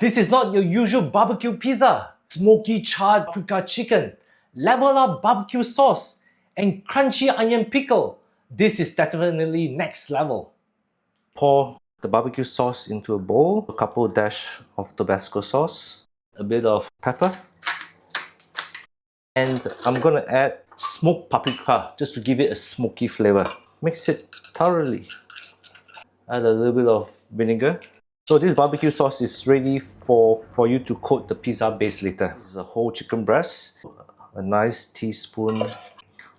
This is not your usual barbecue pizza. Smoky charred paprika chicken, level up barbecue sauce, and crunchy onion pickle. This is definitely next level. Pour the barbecue sauce into a bowl, a couple dash of Tabasco sauce, a bit of pepper, and I'm gonna add smoked paprika just to give it a smoky flavor. Mix it thoroughly. Add a little bit of vinegar. So this barbecue sauce is ready for you to coat the pizza base later. This is a whole chicken breast, a nice teaspoon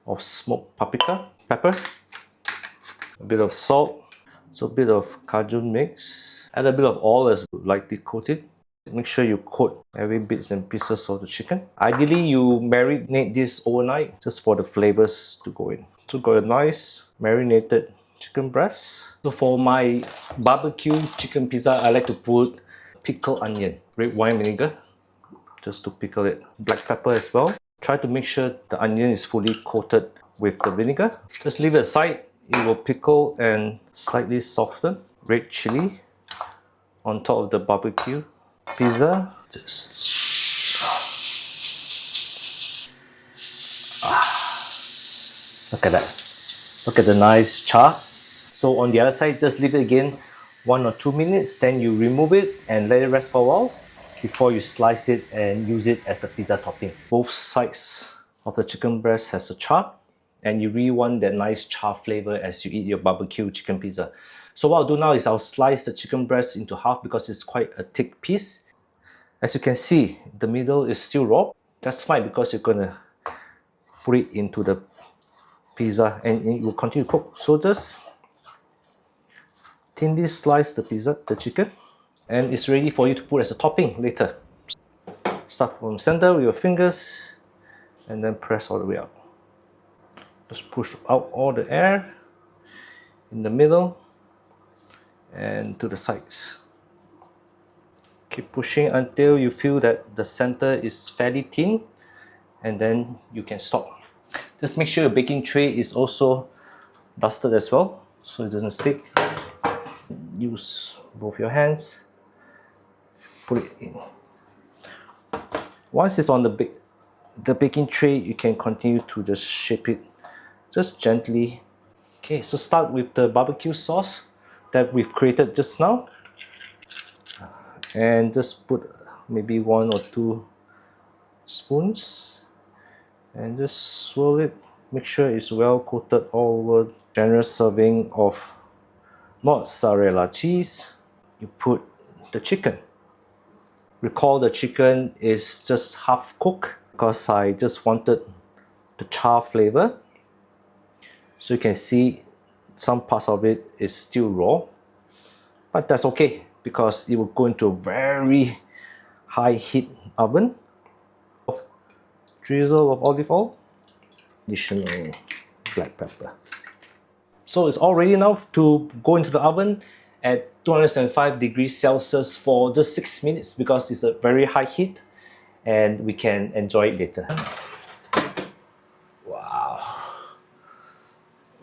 of smoked paprika, pepper, a bit of salt, so a bit of cajun mix, add a bit of oil as lightly coated. Make sure you coat every bits and pieces of the chicken. Ideally, you marinate this overnight just for the flavors to go in. So got a nice marinated chicken breast. So for my barbecue chicken pizza, I like to put pickled onion, red wine vinegar, just to pickle it. Black pepper as well. Try to make sure the onion is fully coated with the vinegar. Just leave it aside. It will pickle and slightly soften. Red chili on top of the barbecue pizza. Just look at that. Look at the nice char. So on the other side, just leave it again 1 or 2 minutes, then you remove it and let it rest for a while before you slice it and use it as a pizza topping. Both sides of the chicken breast has a char, and you really want that nice char flavor as you eat your barbecue chicken pizza. So what I'll do now is I'll slice the chicken breast into half because it's quite a thick piece. As you can see, the middle is still raw. That's fine because you're gonna put it into the pizza and it will continue to cook. So just thinly slice the chicken, and it's ready for you to put as a topping later. Start from center with your fingers and then press all the way out. Just push out all the air in the middle and to the sides. Keep pushing until you feel that the center is fairly thin, and then you can stop. Just make sure your baking tray is also dusted as well so it doesn't stick. Use both your hands, put it in. Once it's on the baking tray, you can continue to just shape it just gently. Okay, so start with the barbecue sauce that we've created just now, and just put maybe 1 or 2 spoons and just swirl it. Make sure it's well coated all over. Generous serving of mozzarella cheese. You put the chicken. Recall the chicken is just half cooked because I just wanted the char flavor. So you can see some parts of it is still raw, but that's okay because it will go into a very high heat oven. Drizzle of olive oil, additional black pepper. So it's all ready now to go into the oven at 275 degrees Celsius for just 6 minutes because it's a very high heat and we can enjoy it later. Wow.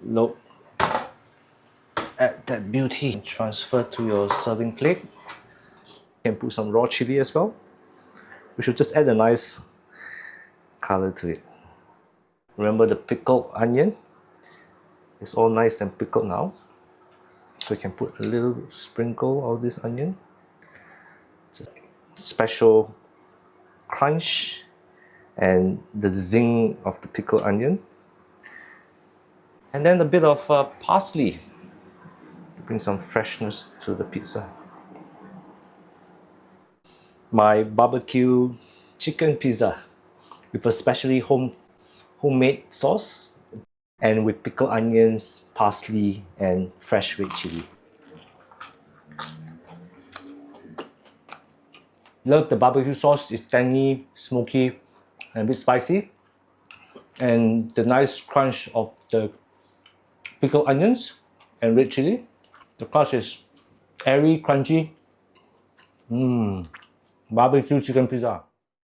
Look at that beauty. Transfer to your serving plate. You can put some raw chili as well. We should just add a nice color to it. Remember the pickled onion? It's all nice and pickled now. So you can put a little sprinkle of this onion. Just special crunch and the zing of the pickled onion. And then a bit of parsley to bring some freshness to the pizza. My barbecue chicken pizza with a specially homemade sauce and with pickled onions, parsley, and fresh red chili. Love the barbecue sauce. It's tangy, smoky, and a bit spicy. And the nice crunch of the pickled onions and red chili. The crust is airy, crunchy. Barbecue chicken pizza.